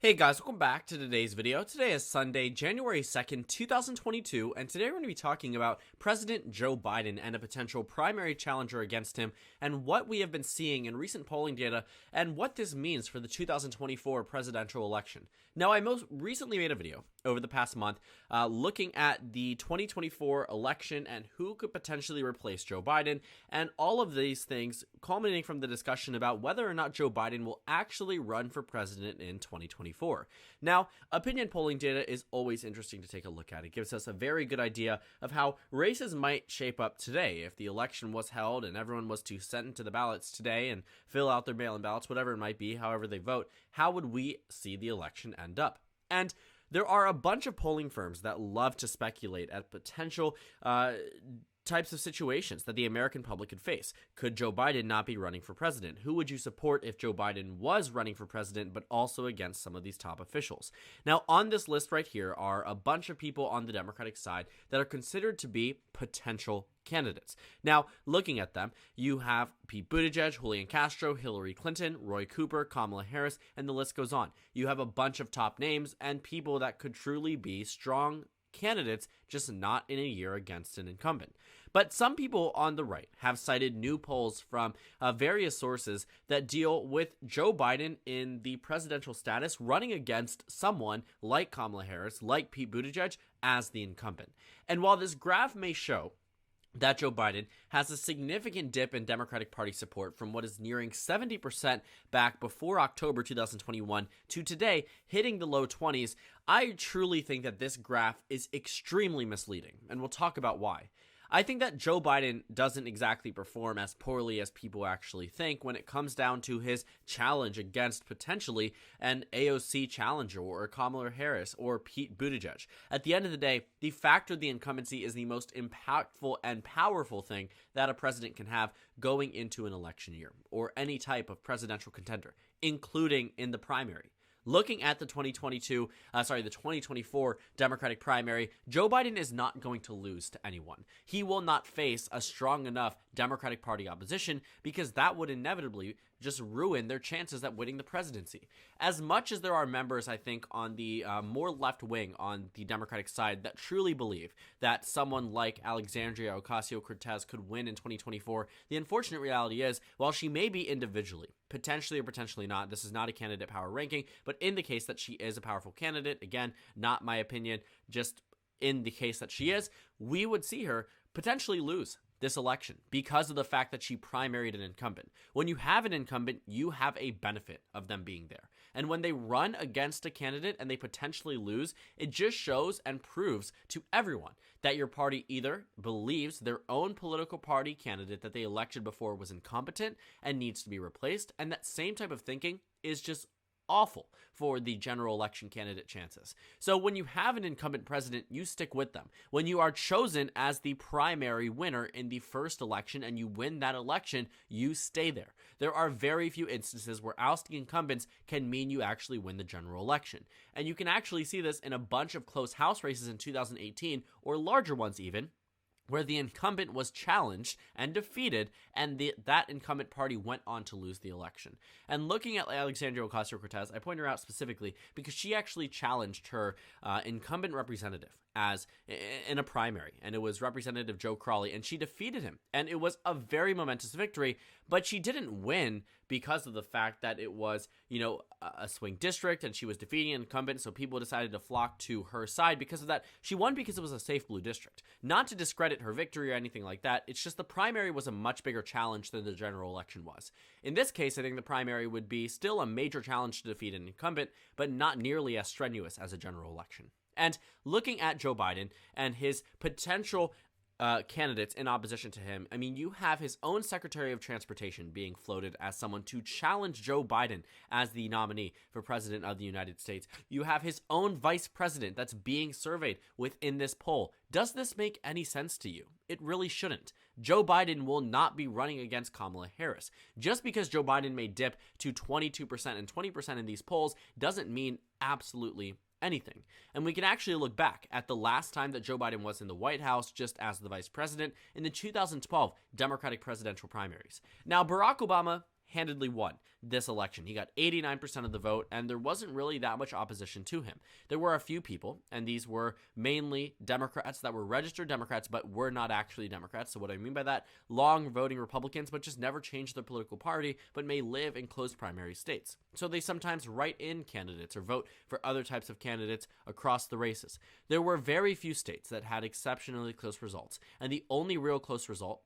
Hey guys, welcome back to today's video. Today is Sunday, January 2nd, 2022, and today we're going to be talking about President Joe Biden and a potential primary challenger against him, and what we have been seeing in recent polling data, and what this means for the 2024 presidential election. Now, I most recently made a video over the past month looking at the 2024 election and who could potentially replace Joe Biden, and all of these things culminating from the discussion about whether or not Joe Biden will actually run for president in 2024. Now, opinion polling data is always interesting to take a look at. It gives us a very good idea of how races might shape up today. If the election was held and everyone was to send to the ballots today and fill out their mail-in ballots, whatever it might be, however they vote, how would we see the election end up? And there are a bunch of polling firms that love to speculate at potential types of situations that the American public could face. Could Joe Biden not be running for president? Who would you support if Joe Biden was running for president, but also against some of these top officials? Now, on this list right here are a bunch of people on the Democratic side that are considered to be potential candidates. Now, looking at them, you have Pete Buttigieg, Julian Castro, Hillary Clinton, Roy Cooper, Kamala Harris, and the list goes on. You have a bunch of top names and people that could truly be strong candidates, just not in a year against an incumbent. But some people on the right have cited new polls from various sources that deal with Joe Biden in the presidential status running against someone like Kamala Harris, like Pete Buttigieg, as the incumbent. And while this graph may show that Joe Biden has a significant dip in Democratic Party support from what is nearing 70% back before October 2021 to today hitting the low 20s, I truly think that this graph is extremely misleading, and we'll talk about why. I think that Joe Biden doesn't exactly perform as poorly as people actually think when it comes down to his challenge against potentially an AOC challenger or Kamala Harris or Pete Buttigieg. At the end of the day, the factor of the incumbency is the most impactful and powerful thing that a president can have going into an election year or any type of presidential contender, including in the primary. Looking at the 2024 Democratic primary, Joe Biden is not going to lose to anyone. He will not face a strong enough Democratic Party opposition because that would inevitably just ruin their chances at winning the presidency. As much as there are members, I think, on the more left wing on the Democratic side that truly believe that someone like Alexandria Ocasio-Cortez could win in 2024, the unfortunate reality is, while she may be individually, potentially or potentially not, this is not a candidate power ranking, but in the case that she is a powerful candidate, again, not my opinion, just in the case that she is, we would see her potentially lose this election because of the fact that she primaried an incumbent. When you have an incumbent, you have a benefit of them being there. And when they run against a candidate and they potentially lose, it just shows and proves to everyone that your party either believes their own political party candidate that they elected before was incompetent and needs to be replaced, and that same type of thinking is just awful for the general election candidate chances. So when you have an incumbent president, you stick with them. When you are chosen as the primary winner in the first election and you win that election, you stay there. There are very few instances where ousting incumbents can mean you actually win the general election. And you can actually see this in a bunch of close House races in 2018, or larger ones even, where the incumbent was challenged and defeated, and that incumbent party went on to lose the election. And looking at Alexandria Ocasio-Cortez, I point her out specifically because she actually challenged her incumbent representative as in a primary, and it was Representative Joe Crowley, and she defeated him. And it was a very momentous victory, but she didn't win because of the fact that it was, a swing district and she was defeating an incumbent, so people decided to flock to her side because of that. She won because it was a safe blue district. Not to discredit her victory or anything like that, it's just the primary was a much bigger challenge than the general election was. In this case, I think the primary would be still a major challenge to defeat an incumbent, but not nearly as strenuous as a general election. And looking at Joe Biden and his potential candidates in opposition to him, I mean, you have his own Secretary of Transportation being floated as someone to challenge Joe Biden as the nominee for President of the United States. You have his own Vice President that's being surveyed within this poll. Does this make any sense to you? It really shouldn't. Joe Biden will not be running against Kamala Harris. Just because Joe Biden may dip to 22% and 20% in these polls doesn't mean absolutely anything. And we can actually look back at the last time that Joe Biden was in the White House just as the vice president in the 2012 Democratic presidential primaries. Now, Barack Obama handedly won this election. He got 89% of the vote, and there wasn't really that much opposition to him. There were a few people, and these were mainly Democrats that were registered Democrats but were not actually Democrats. So what I mean by that, long voting Republicans but just never changed their political party but may live in closed primary states. So they sometimes write in candidates or vote for other types of candidates across the races. There were very few states that had exceptionally close results, and the only real close result,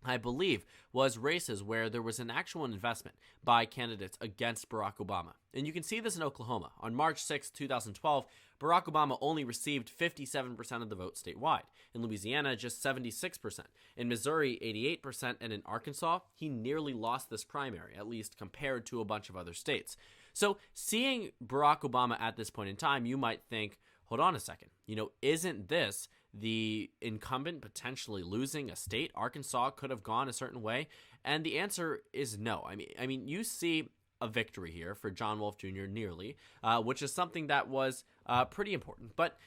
I believe, was races where there was an actual investment by candidates against Barack Obama. And you can see this in Oklahoma. On March 6, 2012, Barack Obama only received 57% of the vote statewide. In Louisiana, just 76%. In Missouri, 88%. And in Arkansas, he nearly lost this primary, at least compared to a bunch of other states. So seeing Barack Obama at this point in time, you might think, hold on a second, isn't this the incumbent potentially losing a state? Arkansas could have gone a certain way, and the answer is no. I mean, you see a victory here for John Wolfe Jr. nearly, which is something that was pretty important, but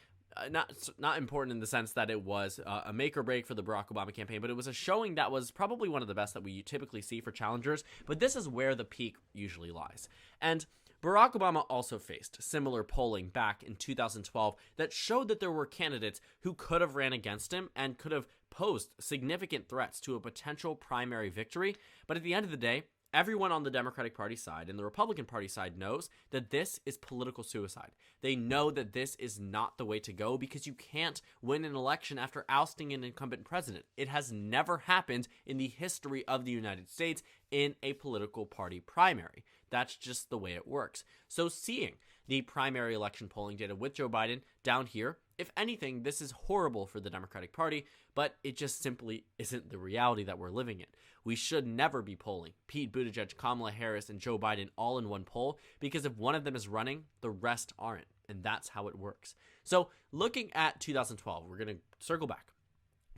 not important in the sense that it was a make or break for the Barack Obama campaign, but it was a showing that was probably one of the best that we typically see for challengers. But this is where the peak usually lies, and Barack Obama also faced similar polling back in 2012 that showed that there were candidates who could have ran against him and could have posed significant threats to a potential primary victory. But at the end of the day, everyone on the Democratic Party side and the Republican Party side knows that this is political suicide. They know that this is not the way to go because you can't win an election after ousting an incumbent president. It has never happened in the history of the United States in a political party primary. That's just the way it works. So seeing the primary election polling data with Joe Biden down here, if anything, this is horrible for the Democratic Party, but it just simply isn't the reality that we're living in. We should never be polling Pete Buttigieg, Kamala Harris, and Joe Biden all in one poll, because if one of them is running, the rest aren't, and that's how it works. So looking at 2012, we're going to circle back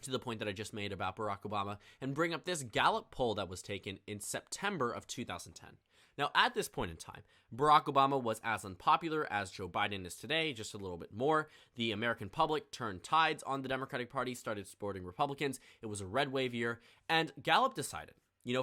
to the point that I just made about Barack Obama and bring up this Gallup poll that was taken in September of 2010. Now, at this point in time, Barack Obama was as unpopular as Joe Biden is today, just a little bit more. The American public turned tides on the Democratic Party, started supporting Republicans. It was a red wave year, and Gallup decided,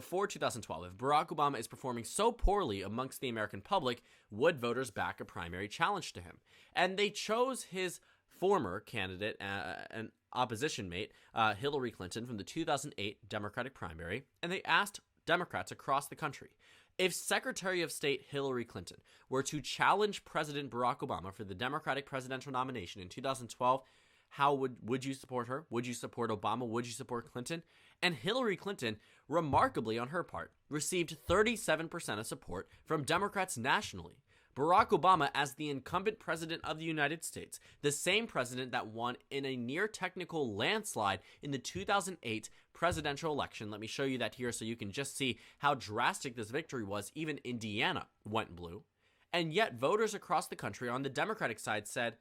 for 2012, if Barack Obama is performing so poorly amongst the American public, would voters back a primary challenge to him? And they chose his former candidate and opposition mate, Hillary Clinton, from the 2008 Democratic primary, and they asked Democrats across the country, if Secretary of State Hillary Clinton were to challenge President Barack Obama for the Democratic presidential nomination in 2012, how would you support her? Would you support Obama? Would you support Clinton? And Hillary Clinton, remarkably on her part, received 37% of support from Democrats nationally. Barack Obama, as the incumbent president of the United States, the same president that won in a near technical landslide in the 2008 presidential election. Let me show you that here so you can just see how drastic this victory was. Even Indiana went blue. And yet voters across the country on the Democratic side said,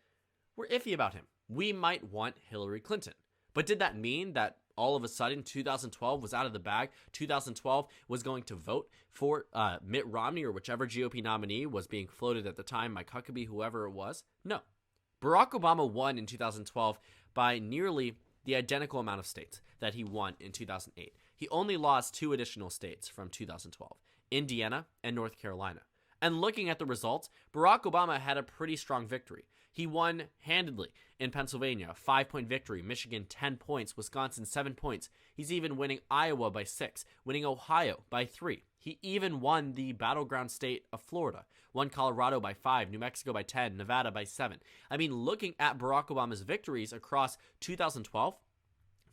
we're iffy about him. We might want Hillary Clinton. But did that mean that all of a sudden 2012 was out of the bag? 2012 was going to vote for Mitt Romney or whichever GOP nominee was being floated at the time, Mike Huckabee, whoever it was? No. Barack Obama won in 2012 by nearly the identical amount of states that he won in 2008. He only lost 2 additional states from 2012, Indiana and North Carolina. And looking at the results, Barack Obama had a pretty strong victory. He won handedly in Pennsylvania, a 5-point victory, Michigan 10 points, Wisconsin 7 points. He's even winning Iowa by 6, winning Ohio by 3. He even won the battleground state of Florida, won Colorado by 5, New Mexico by 10, Nevada by 7. I mean, looking at Barack Obama's victories across 2012,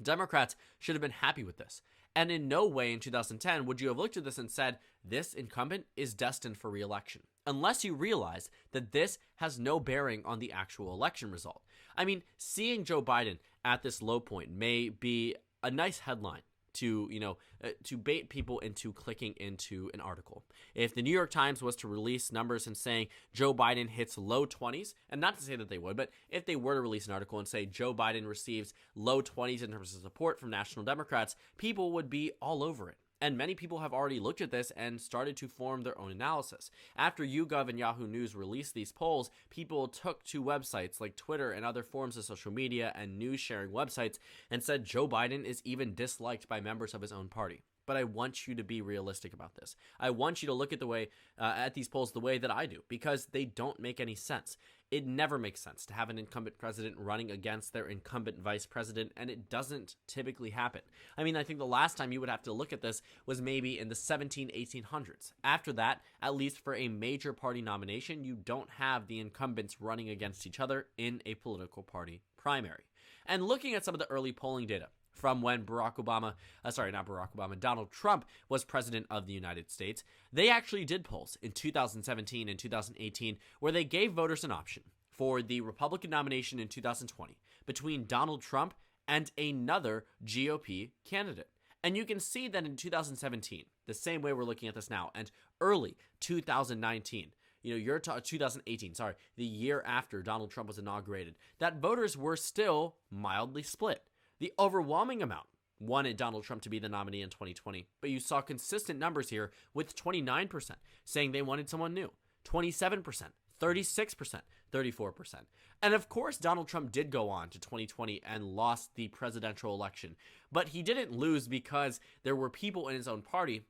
Democrats should have been happy with this. And in no way in 2010 would you have looked at this and said, this incumbent is destined for re-election, unless you realize that this has no bearing on the actual election result. I mean, seeing Joe Biden at this low point may be a nice headline to, to bait people into clicking into an article. If the New York Times was to release numbers and saying Joe Biden hits low 20s, and not to say that they would, but if they were to release an article and say Joe Biden receives low 20s in terms of support from national Democrats, people would be all over it. And many people have already looked at this and started to form their own analysis. After YouGov and Yahoo News released these polls, people took to websites like Twitter and other forms of social media and news sharing websites and said Joe Biden is even disliked by members of his own party. but I want you to be realistic about this. I want you to look at the way at these polls the way that I do, because they don't make any sense. It never makes sense to have an incumbent president running against their incumbent vice president, and it doesn't typically happen. I mean, I think the last time you would have to look at this was maybe in the 1800s. After that, at least for a major party nomination, you don't have the incumbents running against each other in a political party primary. And looking at some of the early polling data from when Donald Trump was president of the United States, they actually did polls in 2017 and 2018 where they gave voters an option for the Republican nomination in 2020 between Donald Trump and another GOP candidate. And you can see that in 2017, the same way we're looking at this now, and early 2019, 2018, the year after Donald Trump was inaugurated, that voters were still mildly split. The overwhelming amount wanted Donald Trump to be the nominee in 2020, but you saw consistent numbers here with 29% saying they wanted someone new, 27%, 36%, 34%. And of course, Donald Trump did go on to 2020 and lost the presidential election, but he didn't lose because there were people in his own party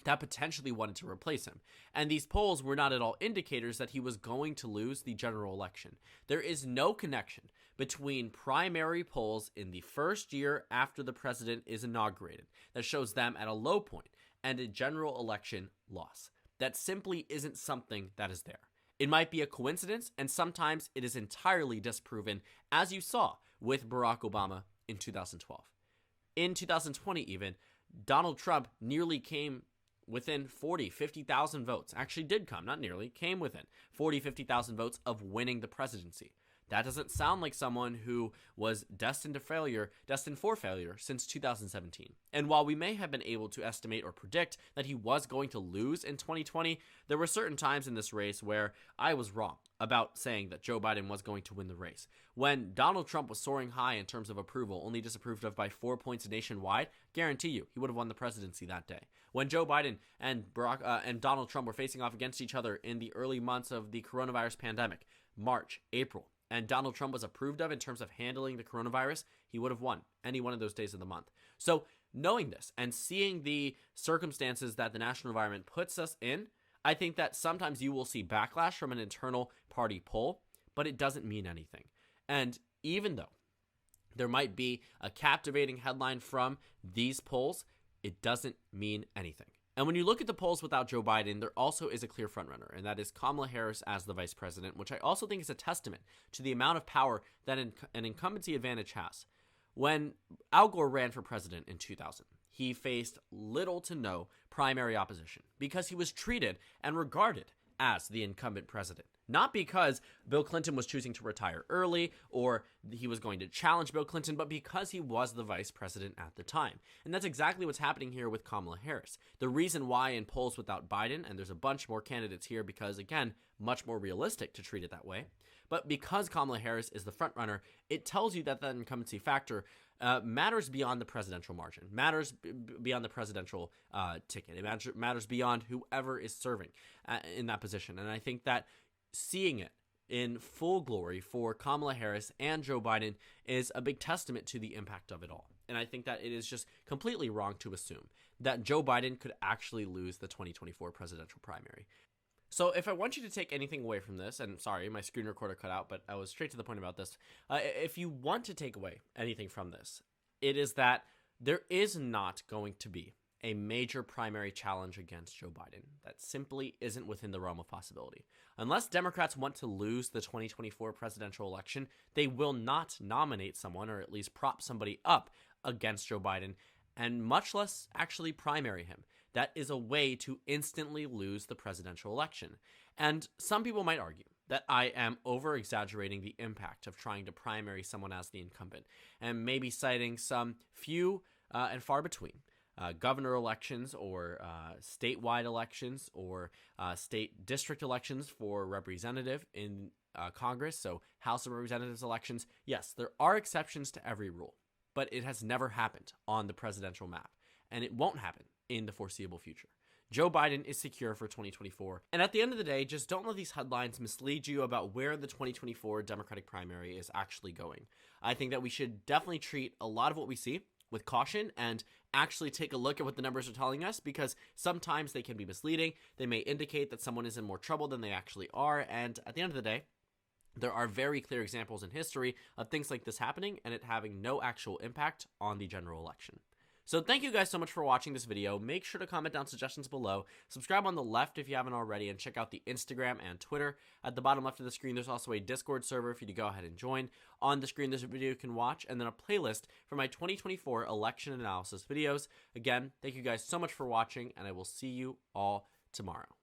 that potentially wanted to replace him. And these polls were not at all indicators that he was going to lose the general election. There is no connection between primary polls in the first year after the president is inaugurated that shows them at a low point and a general election loss. That simply isn't something that is there. It might be a coincidence, and sometimes it is entirely disproven, as you saw with Barack Obama in 2012. In 2020 even, Donald Trump nearly came within 50,000 votes. Actually did come, not nearly, came within 50,000 votes of winning the presidency. That doesn't sound like someone who was destined for failure since 2017. And while we may have been able to estimate or predict that he was going to lose in 2020, there were certain times in this race where I was wrong about saying that Joe Biden was going to win the race. When Donald Trump was soaring high in terms of approval, only disapproved of by 4 points nationwide, guarantee you he would have won the presidency that day. When Joe Biden and Donald Trump were facing off against each other in the early months of the coronavirus pandemic, March, April, and Donald Trump was approved of in terms of handling the coronavirus, he would have won any one of those days of the month. So knowing this and seeing the circumstances that the national environment puts us in, I think that sometimes you will see backlash from an internal party poll, but it doesn't mean anything. And even though there might be a captivating headline from these polls, it doesn't mean anything. And when you look at the polls without Joe Biden, there also is a clear frontrunner, and that is Kamala Harris as the vice president, which I also think is a testament to the amount of power that an incumbency advantage has. When Al Gore ran for president in 2000, he faced little to no primary opposition because he was treated and regarded as the incumbent president. Not because Bill Clinton was choosing to retire early or he was going to challenge Bill Clinton, but because he was the vice president at the time. And that's exactly what's happening here with Kamala Harris. The reason why in polls without Biden, and there's a bunch more candidates here because, again, much more realistic to treat it that way, but because Kamala Harris is the frontrunner, it tells you that incumbency factor matters beyond the presidential margin, matters beyond the presidential ticket. It matters beyond whoever is serving in that position. And I think that seeing it in full glory for Kamala Harris and Joe Biden is a big testament to the impact of it all. And I think that it is just completely wrong to assume that Joe Biden could actually lose the 2024 presidential primary. So if I want you to take anything away from this, and sorry, my screen recorder cut out, but I was straight to the point about this. If you want to take away anything from this, it is that there is not going to be a major primary challenge against Joe Biden. That simply isn't within the realm of possibility. Unless Democrats want to lose the 2024 presidential election, they will not nominate someone or at least prop somebody up against Joe Biden, and much less actually primary him. That is a way to instantly lose the presidential election. And some people might argue that I am over-exaggerating the impact of trying to primary someone as the incumbent, and maybe citing some few and far between governor elections or statewide elections or state district elections for representative in Congress, so House of Representatives elections. Yes, there are exceptions to every rule, but it has never happened on the presidential map, and it won't happen in the foreseeable future. Joe Biden is secure for 2024. And at the end of the day, just don't let these headlines mislead you about where the 2024 Democratic primary is actually going. I think that we should definitely treat a lot of what we see with caution and actually take a look at what the numbers are telling us, because sometimes they can be misleading. They may indicate that someone is in more trouble than they actually are, and at the end of the day, there are very clear examples in history of things like this happening and it having no actual impact on the general election. So thank you guys so much for watching this video. Make sure to comment down suggestions below, subscribe on the left if you haven't already, and check out the Instagram and Twitter. At the bottom left of the screen, there's also a Discord server for you to go ahead and join. On the screen, there's a video you can watch, and then a playlist for my 2024 election analysis videos. Again, thank you guys so much for watching, and I will see you all tomorrow.